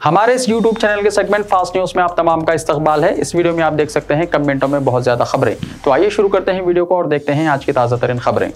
हमारे इस YouTube channel के सेगमेंट फास्ट न्यूज में आप तमाम का इस्तकबाल है। इस वीडियो में आप देख सकते हैं कमेंटों में बहुत ज्यादा खबरें। तो आइए शुरू करते हैं वीडियो को और देखते हैं आज की ताज़ा तरीन खबरें।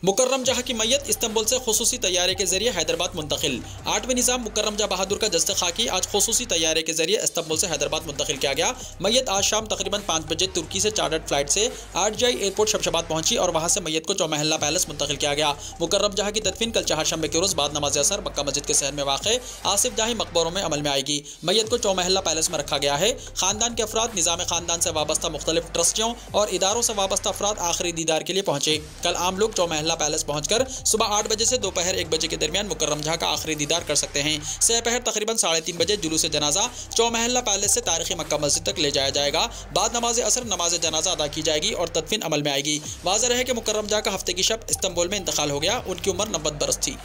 मुकर्रम जहाँ की मैयत इस्तांबुल से खुसूसी तैयारे के जरिए हैदराबाद मुंतकिल। 8वें निज़ाम मुकर्रम जहाँ बहादुर का जस्ते खाकी आज खुसूसी तैयारे के जरिए इस्तांबुल से हैदराबाद मुंतकिल किया गया। मैयत आज शाम तकरीबन 5 बजे तुर्की से चार्टर्ड फ्लाइट से RGI एयरपोर्ट शमशाबाद पहुंची और वहां से मैयत को चौमहल्ला पैलेस मुंतकिल किया गया। मुकर्रम जहाँ की तदफीन कल चहारशंबे के रोज बाद नमाज असर मक्का मस्जिद के शहर में वाक़ आसिफ जाही मकबरों में अमल में आएगी। मैयत को चौमहल्ला पैलेस में रखा गया है। खानदान के अफराद, निज़ाम खानदान से वाबस्ता मुख्तलिफ ट्रस्टियों और इदारों से वाबस्ता अफराद आखिरी दीदार के लिए पहुंचे। कल आम लोग चौमहल्ला पैलेस पहुंचकर सुबह 8 बजे से दोपहर 1 बजे के दरमियान मुकर्रम जहाँ का आखिरी दीदार कर सकते हैं। सहपहर तकरीबन 3:30 बजे जुलूस जनाजा चौमहल्ला पैलेस से तारीखी मक्का मस्जिद तक ले जाया जाएगा। बाद नमाज असर नमाज जनाजा अदा की जाएगी और तदफीन अमल में आएगी। वाज़ेह रहे कि मुकर्रम जहाँ का हफ्ते की शब इस्तांबुल में इंतकाल हो गया। उनकी उम्र 90 बरस थी।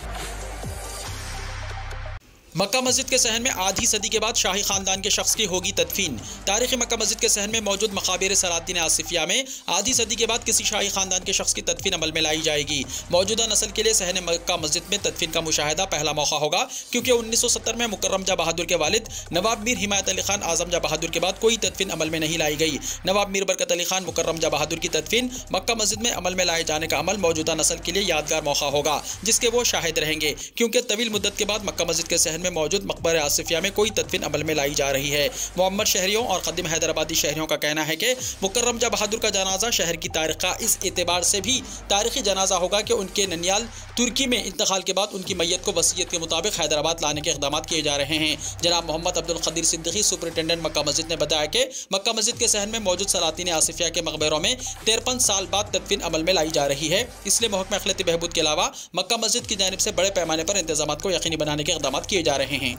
मक्का मस्जिद के सहन में आधी सदी के बाद शाही खानदान के शख्स की होगी तदफीन। तारीखी मक्का मस्जिद के सहन में मौजूद मकाबिर सलातीन आसिफिया में आधी सदी के बाद किसी शाही खानदान के शख्स की तदफीन अमल में लाई जाएगी। मौजूदा नस्ल के लिए सहन मक्का मस्जिद में तदफीन का मुशाहिदा पहला मौका होगा, क्योंकि 1970 में मुकर्रम जहाँ बहादुर के वालिद नवाब मीर हिमायत अली खान आजम जहाँ बहादुर के बाद कोई तदफीन अमल में नहीं लाई गई। नवाब मीर बरकत अली खान मुकर्रम जहाँ बहादुर की तदफीन मक्का मस्जिद में अमल में लाए जाने का अमल मौजूदा नस्ल के लिए यादगार मौका होगा, जिसके वो शाहिद रहेंगे, क्योंकि तवील मुद्दत के बाद मक्का मस्जिद के सहन में मौजूद मकबर आसिफिया में कोई तदफीन अमल में लाई जा रही है। मोहम्मद शहरियों और कदीम हैदराबादी शहरियों का कहना है कि मुकर्रम जहाँ बहादुर का जनाजा शहर की तारीख का इस एतबार से भी तारीखी जनाजा होगा कि उनके ननियाल तुर्की में इंतकाल के बाद उनकी मैयत को वसीयत के मुताबिक हैदराबाद लाने के इक़दाम किए जा रहे हैं। जनाब मोहम्मद अब्दुल क़दीर सिद्दीकी सुपरिटेंडेंट मक्का मस्जिद ने बताया कि मक्का मस्जिद के सहन में मौजूद सलातीन आसिफिया के मकबरों में 53 साल बाद तदफीन अमल में लाई जा रही है। इसलिए महकमा अखिलती बहबूद के अलावा मक्का मस्जिद की जानिब से बड़े पैमाने पर इंतजाम को यकीनी बनाने के इक़दाम किए जा रहे हैं।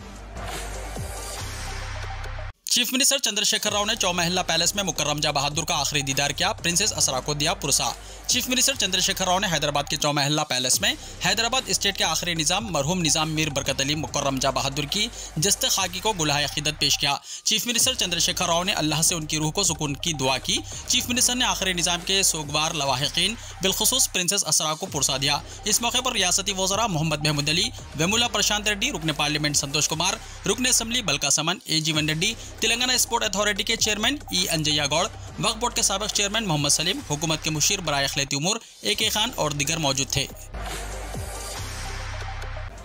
चीफ मिनिस्टर चंद्रशेखर राव ने चौमहल्ला पैलेस में मुकर्रम जहाँ बहादुर का आखिरी दीदार किया। प्रिंसेस असरा को दिया पुरसा। चीफ मिनिस्टर चंद्रशेखर राव ने हैदराबाद के चौमहल्ला पैलेस में हैदराबाद स्टेट के आखिरी निज़ाम मरहूम निज़ाम मीर बरकत अली मुकर्रम जहाँ बहादुर की जस्ते खाकी को गुलाह अक़ीदत पेश किया। चीफ मिनिस्टर चंद्रशेखर राव ने अल्लाह से उनकी रूह को सुकून की दुआ की। चीफ मिनिस्टर ने आखिरी निज़ाम के सोगवार लवाहिकीन बिलखुसूस प्रिंसेस असरा को पुरसा दिया। इस मौके पर रियासती वज़रा मोहम्मद महमूद अली, वेमुला प्रशांत रेड्डी, रुकन पार्लियामेंट संतोष कुमार, रुकन असम्बली बलका समन AG1 Reddy, Telangana sport authority के चेयरमैन E अंजैया गौड़, वक्फ बोर्ड के साबिक़ चेयरमैन मोहम्मद सलीम, हुकूमत के मुशीर बराए अखिलती उमूर AK खान और दीगर मौजूद थे।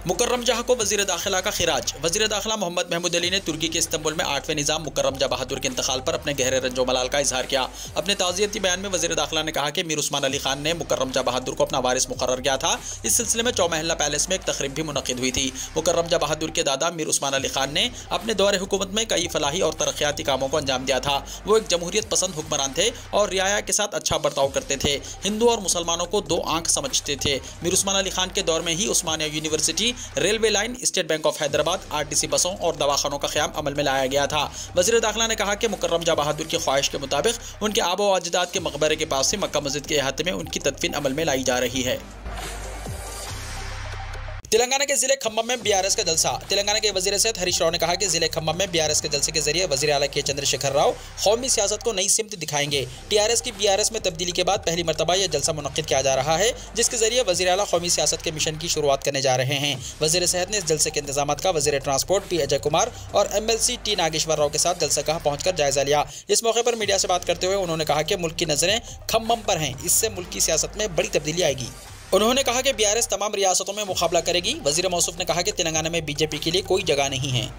मुकर्रम जहाँ को वज़ीर दाखिला का खिराज। वज़ीर दाखिला मोहम्मद महमूद अली ने तुर्की के इस्तांबुल में 8वें निज़ाम मुकर्रम जहाँ बहादुर के इंतकाल पर अपने गहरे रंजो मलाल का इजहार किया। अपने ताज़ियती बयान में वज़ीर दाखिला ने कहा कि मीर उस्मान अली खान ने मुकर्रम जहाँ बहादुर को अपना वारिस मुकर्रर किया था। इस सिलसिले में चौमहल्ला पैलेस में एक तकरीब भी मुनक़िद हुई थी। मुकर्रम जहाँ बहादुर के दादा मीर उस्मान अली खान ने अपने दौरे हुकूमत में कई फलाही और तरक्याती कामों को अंजाम दिया था। वो एक जमहूरियत पसंद हुक्मरान थे और रियाया के साथ अच्छा बर्ताव करते थे। हिंदू और मुसलमानों को दो आंख समझते थे। मीर उस्मान अली खान के दौर में ही Osmania University, railway line, state bank of Hyderabad, RTC बसों और दवाखानों का क़याम अमल में लाया गया था। वज़ीर दाखिला ने कहा कि मुकर्रम जहाँ बहादुर की ख्वाहिश के मुताबिक उनके आबो अजदाद के मकबरे के पास से मक्का मस्जिद के अहाते में उनकी तदफीन अमल में लाई जा रही है। तेलंगाना के जिले खम्मम में BRS का जलसा। तेलंगाना के वज़ीर सेहत हरीश राव ने कहा कि जिले खम्मम में BRS के जलसे के जरिए वज़ीर आला के चंद्रशेखर राव कौमी सियासत को नई सिमत दिखाएंगे। TRS की BRS में तब्दीली के बाद पहली मरतबा यह जलसा मुनक़्क़िद किया जा रहा है, जिसके जरिए वज़ीर आला कौमी सियासत के मिशन की शुरुआत करने जा रहे हैं। वज़ीर सेहत ने इस जलसे के इंतजाम का वज़ीर ट्रांसपोर्ट P अजय कुमार और MLC T नागेश्वर राव के साथ जलसगाह पहुंचकर जायजा लिया। इस मौके पर मीडिया से बात करते हुए उन्होंने कहा कि मुल्क की नज़रें खम्मम पर हैं। इससे मुल्क की सियासत में बड़ी तब्दीली आएगी। उन्होंने कहा कि BRS तमाम रियासतों में मुकाबला करेगी। वज़ीर मौसूफ ने कहा कि तेलंगाना में BJP के लिए कोई जगह नहीं है।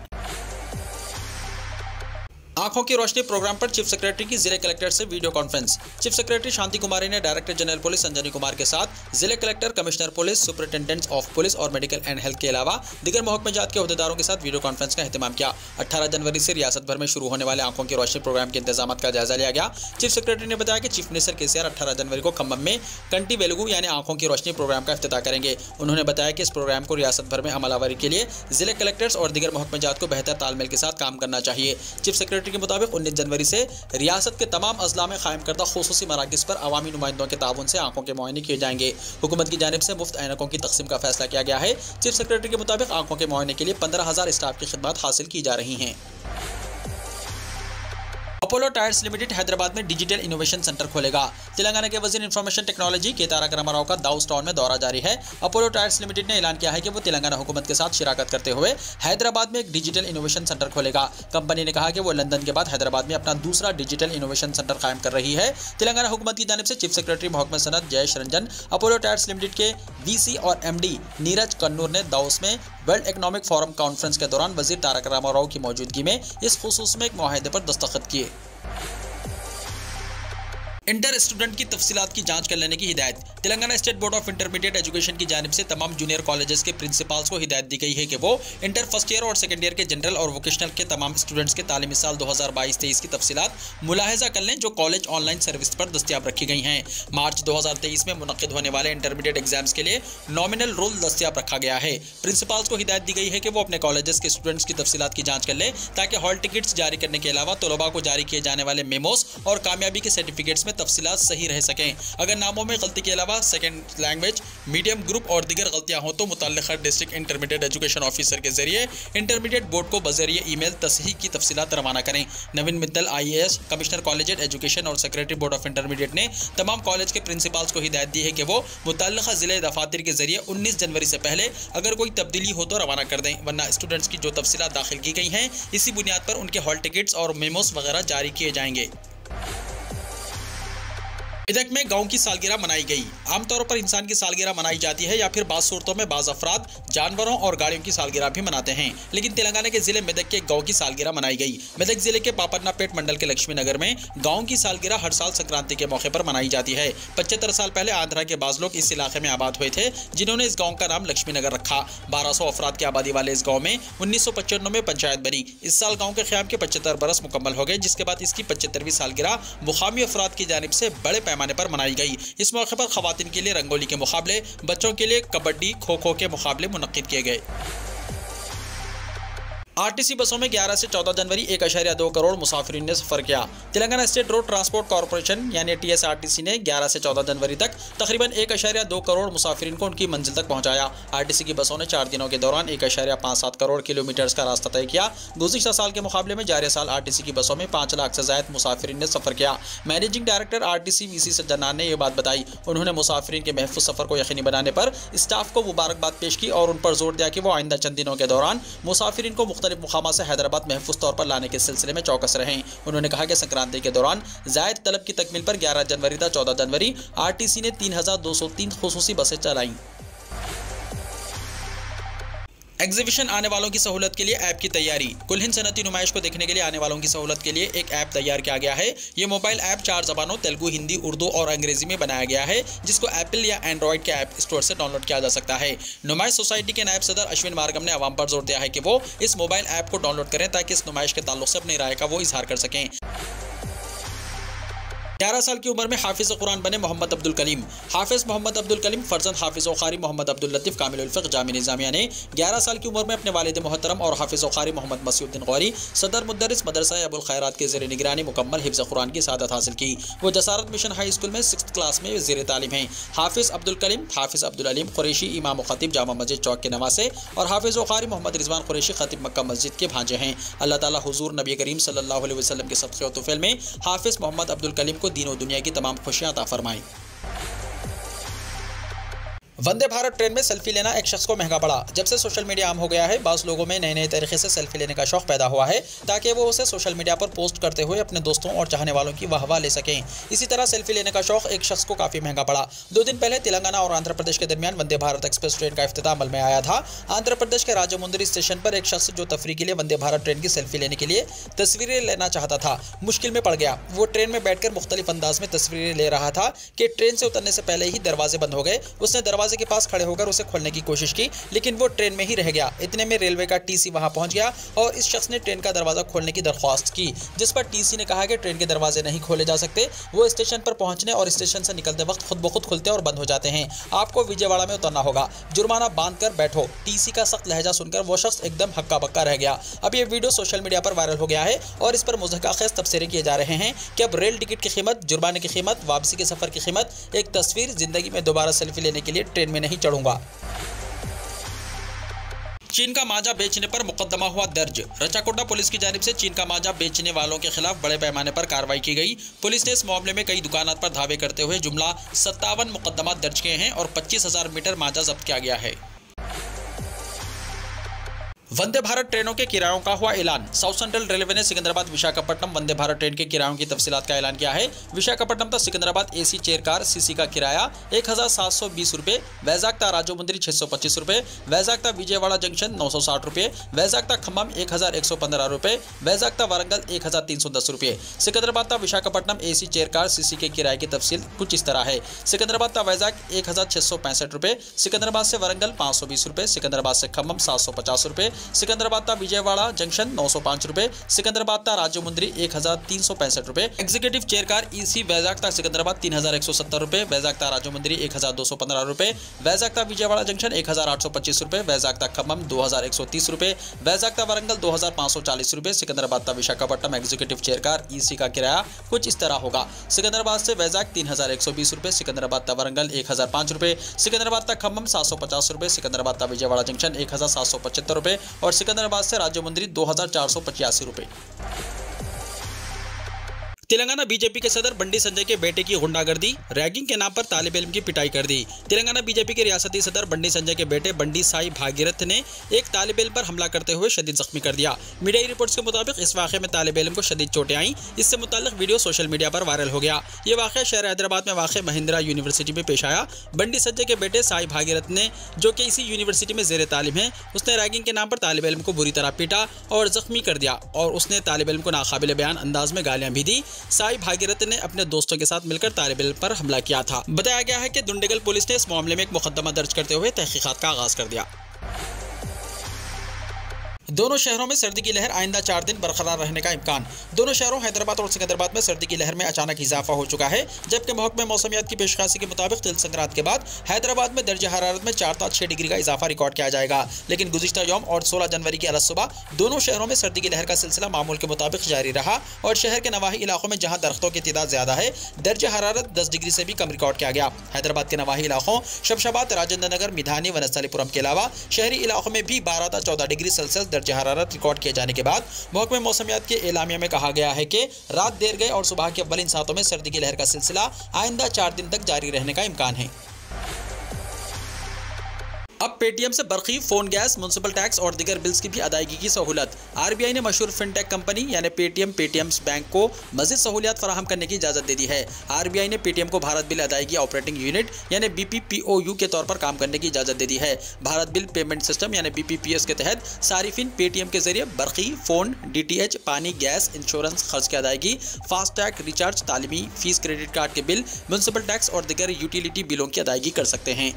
आंखों की रोशनी प्रोग्राम पर चीफ सेक्रेटरी की जिले कलेक्टर से वीडियो कॉन्फ्रेंस। चीफ सेक्रेटरी शांति कुमारी ने डायरेक्टर जनरल पुलिस संजनी कुमार के साथ जिले collector, commissioner police, superintendents of police और मेडिकल एंड हेल्थ के अलावा दीगर महकमेजात के अहदेदारों के साथ वीडियो कॉन्फ्रेंस का एहतमाम किया। 18 जनवरी से रियासत भर में शुरू होने वाले आंखों की रोशनी प्रोग्राम के इंतजाम का जायजा लिया गया। चीफ सेक्रेटरी ने बताया कि चीफ मिनिस्टर KCR 18 जनवरी को खम्मम में कंटी वेलुगु यानी आंखों की रोशनी प्रोग्राम का इफ्तिताह करेंगे। उन्होंने बताया कि इस प्रोग्राम को रियासत भर में अमलावरी के लिए जिले कलेक्टर्स और दीगर महकमेजात को बेहतर तालमेल के साथ काम करना चाहिए। चीफ सेक्रेटरी के मुताबिक 19 जनवरी से रियासत के तमाम अजला में कायम करदा खुसूसी मराकिज पर अवामी नुमाइंदों के ताउन से आंखों के मुआयने किए जाएंगे। हुकूमत की जानिब से मुफ्त ऐनकों की तकसीम का फैसला किया गया है। चीफ सेक्रेटरी के मुताबिक आंखों के मुआयने के लिए 15,000 स्टाफ की खिदमत हासिल की जा रही हैं। अपोलो टायर्स लिमिटेड हैदराबाद में डिजिटल इनोवेशन सेंटर खोलेगा। तेलंगाना के वजीर इंफॉर्मेशन टेक्नोलॉजी के तारक रामाराव का दाउस टाउन में दौरा जारी है। अपोलो टायर्स लिमिटेड ने ऐलान किया है कि वो तेलंगाना हुकूमत के साथ शिराकत करते हुए हैदराबाद में एक डिजिटल इनोवेशन सेंटर खोलेगा। कंपनी ने कहा कि वो लंदन के बाद हैदराबाद में अपना दूसरा डिजिटल इनोवेशन सेंटर कायम कर रही है। तेलंगाना हुकूमत की जानिब से चीफ सेक्रेटरी महकमा सनत Jayesh Ranjan, Apollo Tyres Limited के वीसी और एमडी नीरज कन्नूर ने दाउस में वर्ल्ड इकोनॉमिक फोरम कॉन्फ्रेंस के दौरान वजीर तारक रामाराव की मौजूदगी में इस खुसूस में एक मुआहदे पर दस्तखत किए। इंटर स्टूडेंट की तफसीलात की जांच कर लेने की हिदायत। Telangana state board of intermediate education की जानिब से तमाम जूनियर कॉलेजेस के प्रिंसिपल्स को हिदायत दी गई है कि वो इंटर फर्स्ट ईयर और सेकंड ईयर के जनरल और वोकेशनल के तमाम स्टूडेंट्स के तालीमी साल 2022-23 की तफसीलात मुलाहजा कर लें जो कॉलेज ऑनलाइन सर्विस पर दस्तियाब रखी गई हैं। मार्च 2023 में मुनक्किद होने वाले इंटरमीडिएट एग्जाम्स के लिए नॉमिनल रोल दस्तियाब रखा गया है। प्रिंसिपल्स को हिदायत दी गई है कि वो अपने कॉलेजेस के स्टूडेंट्स की तफसीलात की जाँच कर लें ताकि हॉल टिकट्स जारी करने के अलावा तलबा को जारी किए जाने वाले मेमोस और कामयाबी के सर्टिफिकेट्स में तफसीलात सही रह सकें। अगर नामों में गलती के अलावा सेकंड लैंग्वेज, मीडियम ग्रुप और दीगर गलतियां हो तो मुतल्लिका डिस्ट्रिक्ट इंटरमीडिएट एजुकेशन ऑफिसर के जरिए इंटरमीडिएट बोर्ड को बजरिए ईमेल तस्हीह की तफसीलात रवाना करें। Naveen Mittal IAS, commissioner college education और सेक्रेटरी बोर्ड ऑफ इंटरमीडिएट ने तमाम कॉलेज के प्रिंसिपल्स को हिदायत दी है कि वो मुतल्लिका जिले दफातर के जरिए 19 जनवरी से पहले अगर कोई तब्दीली हो तो रवाना कर दें, वरना स्टूडेंट्स की जो तफसीलात दाखिल की गई हैं इसी बुनियाद पर उनके हॉल टिकट्स और मेमोस वगैरह जारी किए जाएंगे। मेदक में गांव की सालगिरह मनाई गई। आमतौर पर इंसान की सालगिरह मनाई जाती है या फिर बाज़ सूरतों में बाज़ अफराद जानवरों और गाड़ियों की सालगिरह भी मनाते हैं, लेकिन तेलंगाना के जिले मेदक के गांव की सालगिरह मनाई गई। मेदक जिले के पापन्नापेट मंडल के लक्ष्मी नगर में गांव की सालगिरह हर साल संक्रांति के मौके पर मनाई जाती है। 75 साल पहले आंध्रा के बाज़ लोग इस इलाके में आबाद हुए थे जिन्होंने इस गाँव का नाम लक्ष्मी नगर रखा। 1200 अफराद की आबादी वाले इस गाँव में 1995 में पंचायत बनी। इस साल गाँव के क़याम के 75 बरस मुकम्मल हो गए, जिसके बाद इसकी 75वीं सालगिरह मुकामी अफराद की जानिब से बड़े पैमाने पर मनाई गई। इस मौके पर खवातीन के लिए रंगोली के मुकाबले, बच्चों के लिए कबड्डी, खो खो के मुकाबले मुनक्किद किए गए। आरटीसी बसों में 11 से 14 जनवरी 1.2 करोड़ मुसाफिरीन ने सफर किया। Telangana state road transport corporation यानी TSRTC ने 11 से 14 जनवरी तक तकरीबन 1.2 करोड़ मुसाफिरीन को उनकी मंजिल तक पहुंचाया। आरटीसी की बसों ने 4 दिनों के दौरान 1.57 करोड़ किलोमीटर का रास्ता तय किया। गुज़िश्ता साल के मुकाबले में जारी साल आरटीसी की बसों में 5 लाख से ज़ायद मुसाफिरीन ने सफर किया। मैनेजिंग डायरेक्टर आरटीसी VC सज्जनान ने यह बात बताई। उन्होंने मुसाफिरीन के महफूज सफर को यकीनी बनाने पर स्टाफ को मुबारकबाद पेश की और उन पर जोर दिया कि वो आइंदा चंद दिनों के दौरान मुसाफिरीन को मुख्तलिफ मुकामात से हैदराबाद महफूज तौर पर लाने के सिलसिले में चौकस रहें। उन्होंने कहा कि संक्रांति के दौरान जायद तलब की तकमील पर 11 जनवरी तक 14 जनवरी आरटीसी ने 3203 खुसूसी बसें चलाईं। एग्जीबिशन आने वालों की सहूलत के लिए ऐप की तैयारी। कुल-हिंद सनती नुमाइश को देखने के लिए आने वालों की सहूलत के लिए एक ऐप तैयार किया गया है। ये मोबाइल ऐप 4 ज़बानों तेलुगु, हिंदी, उर्दू और अंग्रेजी में बनाया गया है, जिसको एप्पल या एंड्रॉयड के ऐप स्टोर से डाउनलोड किया जा सकता है। नुमाइश सोसाइटी के नायब सदर अश्विन मार्गम ने आवाम पर जोर दिया है कि वो इस मोबाइल ऐप को डाउनलोड करें ताकि इस नुमाइश के ताल्लुक से अपनी राय का वो इजहार कर सकें। 11 साल की उम्र में हाफिज कुरान बने मोहम्मद अब्दुल कलीम। हाफिज मोहम्मद अब्दुल कलीम फर्जंद हाफिज कारी मोहम्मद अब्दुल लतीफ़ कामिलुल फ़िक़्ह जामी निज़ामिया ने 11 साल की उम्र में अपने वालिद मोहतरम और हाफिज कारी मोहम्मद मसीउद्दीन गौरी सदर मुदर्रिस मदरसा अबुल खैरात के ज़ेर निगरानी मुकम्मल हिफ्ज़ कुरान की सादत हासिल की। वो जसारत मिशन हाई स्कूल में 6th क्लास में ज़ेर तालीम हैं। हाफिज अब्दुल कलीम हाफिज अब्दुल अलीम कुरैशी इमाम ख़तीब जामा मस्जिद चौक के नवासे और हाफिज कारी मोहम्मद रिजवान कुरैशी ख़तीब मक्का मस्जिद के भांजे हैं। अल्लाह ताला हुज़ूर नबी करीम सल्लल्लाहु अलैहि वसल्लम के सदक़े व तुफ़ैल में हाफिज मोहम्मद अब्दुल कलीम को दीन और दुनिया की तमाम खुशियां अता फरमाई। वंदे भारत ट्रेन में सेल्फी लेना एक शख्स को महंगा पड़ा। जब से सोशल मीडिया आम हो गया है, बाज़ लोगों में नए नए तरीके से सेल्फी लेने का शौक पैदा हुआ है ताकि वो उसे सोशल मीडिया पर पोस्ट करते हुए अपने दोस्तों और चाहने वालों की वाहवाह ले सकें। इसी तरह सेल्फी लेने का शौक एक शख्स को काफ़ी महंगा पड़ा। 2 दिन पहले तेलंगाना और आंध्र प्रदेश के दरमियान वंदे भारत एक्सप्रेस ट्रेन का इफ्तिताह अमल में आया था। आंध्र प्रदेश के राजमुंदरी स्टेशन पर एक शख्स जो तफरी के लिए वंदे भारत ट्रेन की सेल्फी लेने के लिए तस्वीरें लेना चाहता था, मुश्किल में पड़ गया। वो ट्रेन में बैठकर मुख्तलिफ अंदाज में तस्वीरें ले रहा था कि ट्रेन से उतरने से पहले ही दरवाजे बंद हो गए। उसने दरवाजे के पास खड़े होकर उसे खोलने की कोशिश की, लेकिन वो ट्रेन में ही रह गया। इतने में रेलवे का TC वहां पहुंच गया और इस शख्स ने ट्रेन का दरवाजा खोलने की दरख्वास्त की, जिस पर TC ने कहा कि ट्रेन के दरवाजे नहीं खोले जा सकते। वो स्टेशन पर पहुंचने और स्टेशन से निकलते वक्त खुद ब खुद खुलते और बंद हो जाते हैं। आपको विजयवाड़ा में उतरना होगा, जुर्माना बांध कर बैठो। TC का सख्त लहजा सुनकर वो शख्स एकदम हक्का बक्का रह गया। अब ये वीडियो सोशल मीडिया पर वायरल हो गया है और इस पर मुज़हक़ाखेज़ तबसरे किए जा रहे हैं कि अब रेल टिकट की कीमत, जुर्माने की कीमत, वापसी के सफर की कीमत, एक तस्वीर, जिंदगी में दोबारा सेल्फी लेने के लिए ट्रेन में नहीं चढ़ूंगा। चीन का मांझा बेचने पर मुकदमा हुआ दर्ज। रचाकोटा पुलिस की जानिब से चीन का मांझा बेचने वालों के खिलाफ बड़े पैमाने पर कार्रवाई की गई। पुलिस ने इस मामले में कई दुकानात पर धावे करते हुए जुमला 57 मुकदमा दर्ज किए हैं और 25,000 मीटर मांझा जब्त किया गया है। वंदे भारत ट्रेनों के किरायों का हुआ ऐलान। साउथ सेंट्रल रेलवे ने सिकंदराबाद विशाखापट्टनम वंदे भारत ट्रेन के किरायों की तफसीलात का ऐलान किया है। विशाखापट्टनम तक Secunderabad AC chair car CC का किराया 1,720 रुपये, वैजाग तक राजमुंद्री 625 रुपये, वैजाग तक विजयवाड़ा जंक्शन 960 रुपये, वैजाग तक खम्मम 1,115 रुपये, वैजाग तक वारंगल 1,310 रुपये। सिकंदराबाद तक Visakhapatnam AC chair car CC के किराए की तफसील कुछ इस तरह है। सिकंदराबाद तक वैजाग 1,665 रुपये, सिकंदराबाद से वारंगल 520 रुपये, सिकंदराबाद से खम्मम 750 रुपये, सिकंदराबाद ता विजयवाड़ा जंक्शन 905 रुपये, सिकंदराबाद ता राजमुंद्री 1,365 रुपये। Executive chair car EC Vizag ता सिकंदराबाद 3,170 रुपये, वैजाग ता राजमुंद्री 1,215 रुपये, वैजाग ता विजयवाड़ा जंक्शन 1,825 रुपये, वैजाग ता खम्मम 2,130 रुपये, वैजाग ता वारंगल 2,540 रुपये। सिकंदराबाद ता Visakhapatnam executive chair car EC का किराया कुछ इस तरह होगा। सिकंदराबाद से वैजाग 3,120 रुपये, सिकंदराबाद ता वारंगल 1,005 रुपये, सिकंदराबाद ता खम्मम 750 रुपये, सिकंदराबाद ता विजयवाड़ा जंक्शन 1,775 रुपये और सिकंदराबाद से राजमुंद्री 2,485 रुपये। तेलंगाना बीजेपी के सदर बंडी संजय के बेटे की गुंडागर्दी, रैगिंग के नाम पर तालिब इल्म की पिटाई कर दी। तेलंगाना बीजेपी के रियासती सदर बंडी संजय के बेटे बंडी साई भागीरथ ने एक तालिब इल्म पर हमला करते हुए शदीद जख्मी कर दिया। मीडिया रिपोर्ट्स के मुताबिक इस वाक़े में तालिब इल्म को शदीद चोटें आईं। इससे मुताल्लिक वीडियो सोशल मीडिया पर वायरल हो गया। ये वाक़या शहर हैदराबाद में वाक़ महिंद्रा यूनिवर्सिटी में पेश आया। बंडी संजय के बेटे साई भागीरथ ने, जो कि इसी यूनिवर्सिटी में ज़ेर तालीम है, उसने रैगिंग के नाम पर तालिब इल्म को बुरी तरह पीटा और जख्मी कर दिया और उसने तालिब इल्म को नाकाबिल बयान अंदाज में गालियां भी दी। साई भागीरथ ने अपने दोस्तों के साथ मिलकर तालिब इल्म पर हमला किया था। बताया गया है कि दुंडेगल पुलिस ने इस मामले में एक मुकदमा दर्ज करते हुए तहकीकात का आगाज कर दिया। दोनों शहरों में सर्दी की लहर आइंदा 4 दिन बरकरार रहने का इम्कान। दोनों शहरों हैदराबाद और सिकंदराबाद में सर्दी की लहर में अचानक इजाफा हो चुका है, जबकि महकमे मौसमियात की पेशकाशी के मुताबिक तिल संक्रांत के बाद हैदराबाद में दर्ज हरारत में 4 से 6 डिग्री का इजाफा रिकॉर्ड किया जाएगा। लेकिन गुज़िश्ता यौम और 16 जनवरी की अलग सुबह दोनों शहरों में सर्दी की लहर का सिलसिला मामूल के मुताबिक जारी रहा और शहर के नवाही इलाकों में जहाँ दरख्तों की तादाद ज़्यादा है, दर्ज हरारत 10 डिग्री से भी कम रिकॉर्ड किया गया। हैदराबाद के नवाही इलाकों शमशाबाद, राजेंद्र नगर, मिधानी, वनस्थलीपुरम के अलावा शहरी इलाकों में भी 12 से 14 डिग्री सेल्सियस दर्ज हरारत रिकॉर्ड किए जाने के बाद महकमे मौसमियात के एलामिया में कहा गया है कि रात देर गए और सुबह के अव्वल इन सातों में सर्दी की लहर का सिलसिला आइंदा 4 दिन तक जारी रहने का इम्कान है। अब पेटीएम से बरकी, फोन, गैस, म्युनिसिपल टैक्स और दीगर बिल्स की भी अदायगी की सहूलत। आरबीआई ने मशहूर फिनटेक कंपनी यानी पेटीएम बैंक को मजीद सहूलियत फराहम करने की इजाज़त दे दी है। आरबीआई ने पेटीएम को भारत बिल अदायगी ऑपरेटिंग यूनिट यानी BPPOU के तौर पर काम करने की इजाज़त दे दी है। भारत बिल पेमेंट सिस्टम यानी BPPS के तहत सारिफिन पेटीएम के जरिए बरकी, फ़ोन, DTH, पानी, गैस, इंश्योरेंस खर्च की अदायगी, फास्टैग रिचार्ज, तालीमी फीस, क्रेडिट कार्ड के बिल, म्युनिसिपल टैक्स और दीगर यूटिलिटी बिलों की अदायगी कर सकते हैं।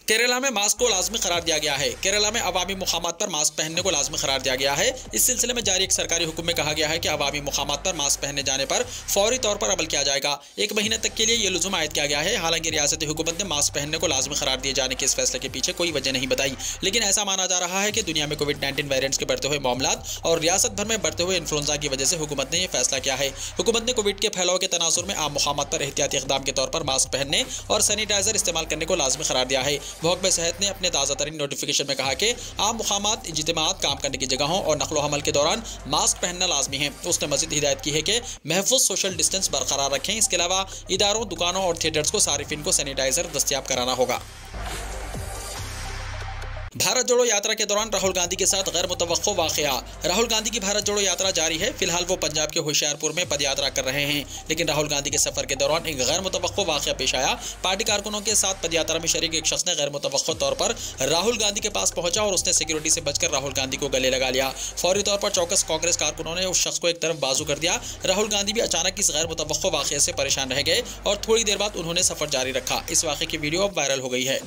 केरला में मास्क को लाजमी करार दिया गया है। केरला में अवामी मुकामात पर मास्क पहनने को लाजमी करार दिया गया है। इस सिलसिले में जारी एक सरकारी हुक्म में कहा गया है कि अवामी मुकामात पर मास्क पहने जाने पर फौरी तौर पर अमल किया जाएगा। 1 महीने तक के लिए ये लुज़ुम आयद किया गया है। हालांकि रियासती हुकूमत ने मास्क पहनने को लाजमी करार दिए जाने के इस फैसले के पीछे कोई वजह नहीं बताई, लेकिन ऐसा माना जा रहा है कि दुनिया में कोविड-19 वेरिएंट्स के बढ़ते हुए मामलात और रियासत भर में बढ़ते हुए इन्फ्लुएंजा की वजह से हुकूमत ने यह फैसला किया है। हुकूमत ने कोविड के फैलाव के तनासुर में आम मुकामात पर एहतियाती इक़दाम के तौर पर मास्क पहनने और सैनिटाइजर इस्तेमाल करने को लाजमी करार दिया है। महकमे सेहत ने अपने ताज़ा तरीन नोटिफिकेशन में कहा कि आम मुकामात, इज्तिमाआत, काम करने की जगहों और नकलो हमल के दौरान मास्क पहनना लाजमी है। उसने मज़ीद हिदायत की है कि महफूज सोशल डिस्टेंस बरकरार रखें। इसके अलावा इदारों, दुकानों और थिएटर्स को सारिफिन को सैनिटाइजर दस्तियाब कराना होगा। भारत जोड़ो यात्रा के दौरान राहुल गांधी के साथ गैर मुतवक्को वाक़या। राहुल गांधी की भारत जोड़ो यात्रा जारी है। फिलहाल वो पंजाब के होशियारपुर में पदयात्रा कर रहे हैं, लेकिन राहुल गांधी के सफर के दौरान एक गैर मुतवक्को वाक़या पेश आया। पार्टी कारकुनों के साथ पदयात्रा में शरीक एक शख्स ने गैर मुतवक्को तौर पर राहुल गांधी के पास पहुंचा और उसने सिक्योरिटी से बचकर राहुल गांधी को गले लगा लिया। फौरी तौर पर चौकस कांग्रेस कारकुनों ने उस शख्स को एक तरफ बाजू कर दिया। राहुल गांधी भी अचानक इस गैर मुतवक्को वाक़ये से परेशान रह गए और थोड़ी देर बाद उन्होंने सफर जारी रखा। इस वाक़ये की वीडियो अब वायरल हो गई है।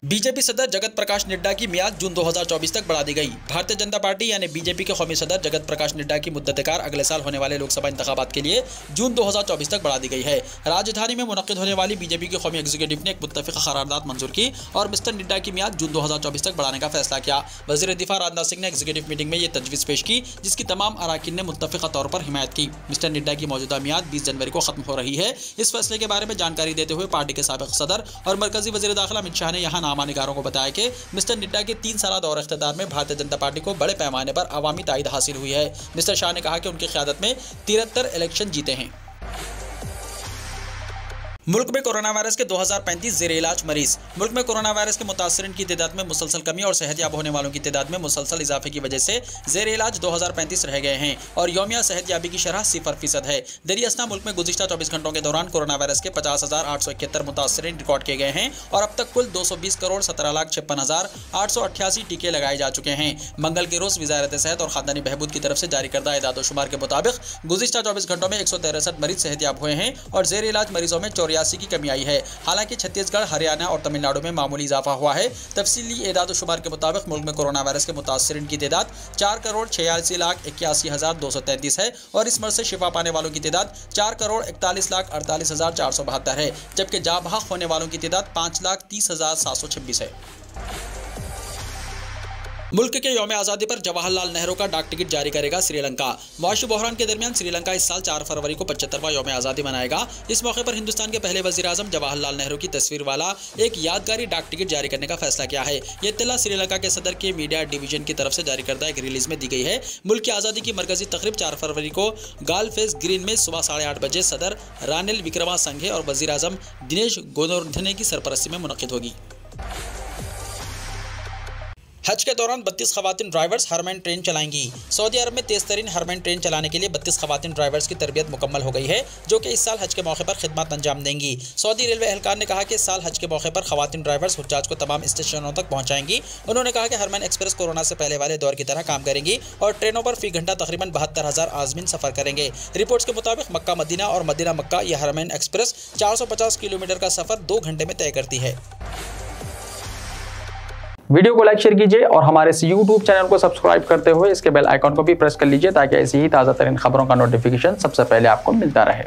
बीजेपी सदर जगत प्रकाश नड्डा की मियाद जून 2024 तक बढ़ा दी गई। भारतीय जनता पार्टी यानी बीजेपी के कौमी सदर जगत प्रकाश नड्डा की मुद्दतकार अगले साल होने वाले लोकसभा इंतखाबात के लिए जून 2024 तक बढ़ा दी गई है। राजधानी में मुनक्किद होने वाली बीजेपी के कौमी एग्जीक्यूटिव ने एक मुत्तफिका करारदाद मंजूर की और मिस्टर नड्डा की मियाद जून 2024 तक बढ़ाने का फैसला किया। वजीर दिफा राजनाथ सिंह ने एग्जीक्यूटिव मीटिंग में ये तजवीज़ पेश की, जिसकी तमाम अराकीन ने मुत्तफिका तौर पर हिमायत की। मिस्टर नड्डा की मौजूदा मियाद 20 जनवरी को खत्म हो रही है। इस फैसले के बारे में जानकारी देते हुए पार्टी के साबिक सदर और मरकजी वजीर दाखिला अमित शाह ने यहाँ नामानिगारों को बताया कि मिस्टर नड्डा के 3 साल दौर इख्तियार में भारतीय जनता पार्टी को बड़े पैमाने पर अवामी ताईद हासिल हुई है। मिस्टर शाह ने कहा कि उनकी क़यादत में 73 इलेक्शन जीते हैं। मुल्क में कोरोना वायरस के 2035 ज़ेर इलाज मरीज। मुल्क में कोरोना वायरस के मुतासरीन की तादाद में मुसलसल कमी और सेहतयाब होने वालों की तादाद में मुसलसल इजाफे की वजह से ज़ेर इलाज 2035 रह गए हैं और यौमिया सेहतयाबी की शरह 0% है। दरियासना मुल्क में गुज़िश्ता 24 घंटों के दौरान कोरोना वायरस के 50,871 मुतासरीन रिकॉर्ड किए गए हैं और अब तक कुल 220,17,56,888 टीके लगाए जा चुके हैं। मंगल के रोज़ वज़ारत सेहत और ख़ानदानी बहबूद की तरफ से जारी करदा एदाद-ओ-शुमार के मुताबिक गुज़िश्ता 24 घंटों में 163 मरीज सेहतयाब हुए हैं और ज़ेर इलाज मरीजों में 84 की कमी आई है। हालांकि छत्तीसगढ़, हरियाणा और तमिलनाडु में मामूली इजाफा हुआ है। तफसीली एदाद-ओ-शुमार के मुताबिक मुल्क में कोरोना वायरस के मुतासरीन की तादाद 4,86,81,233 है और इस मर्ज से शिफा पाने वालों की तादाद 4,41,48,472 है, जबकि जाँ बहक होने वालों की तादाद 5,30,726 है। मुल्क के यौम आज़ादी पर जवाहरलाल नेहरू का डाक टिकट जारी करेगा श्रीलंका। मुआशी बहरान के दरमियान श्रीलंका इस साल 4 फरवरी को 75वां यौम आज़ादी मनाएगा। इस मौके पर हिंदुस्तान के पहले वज़ीर आज़म जवाहरलाल नेहरू की तस्वीर वाला एक यादगारी डाक टिकट जारी करने का फैसला किया है। ये इत्तला श्रीलंका के सदर के मीडिया डिवीजन की तरफ से जारी करदा एक रिलीज में दी गई है। मुल्क की आज़ादी की मरकजी तकरीब 4 फरवरी को गालफेस ग्रीन में सुबह 8:30 बजे सदर रानिल विक्रमासिंघे और वज़ीर आज़म दिनेश गुणवर्धने की सरपरस्ती में मुनक्किद होगी। हज के दौरान 32 खवातीन ड्राइवर्स हरमैन ट्रेन चलाएंगी। सऊदी अरब में तेज तरीन हरमैन ट्रेन चलाने के लिए 32 खवातीन ड्राइवर्स की तरबियत मुकम्मल हो गई है, जो कि इस साल हज के मौके पर खिदमत अंजाम देंगी। सऊदी रेलवे एहलकार ने कहा कि इस साल हज के मौके पर खवातीन ड्राइवर्स हुज्जाज को तमाम स्टेशनों तक पहुंचाएंगी। उन्होंने कहा कि हरमैन एक्सप्रेस कोरोना से पहले वाले दौर की तरह काम करेंगी और ट्रेनों पर फी घंटा तकरीबन 72,000 आज़मीन सफ़र करेंगे। रिपोर्ट्स के मुताबिक मक्का मदीना और मदीना मक्का यह हरमैन एक्सप्रेस 450 किलोमीटर का सफ़र 2 घंटे में तय करती है। वीडियो को लाइक शेयर कीजिए और हमारे इस YouTube चैनल को सब्सक्राइब करते हुए इसके बेल आइकॉन को भी प्रेस कर लीजिए ताकि ऐसी ही ताज़ा तरीन खबरों का नोटिफिकेशन सबसे पहले आपको मिलता रहे।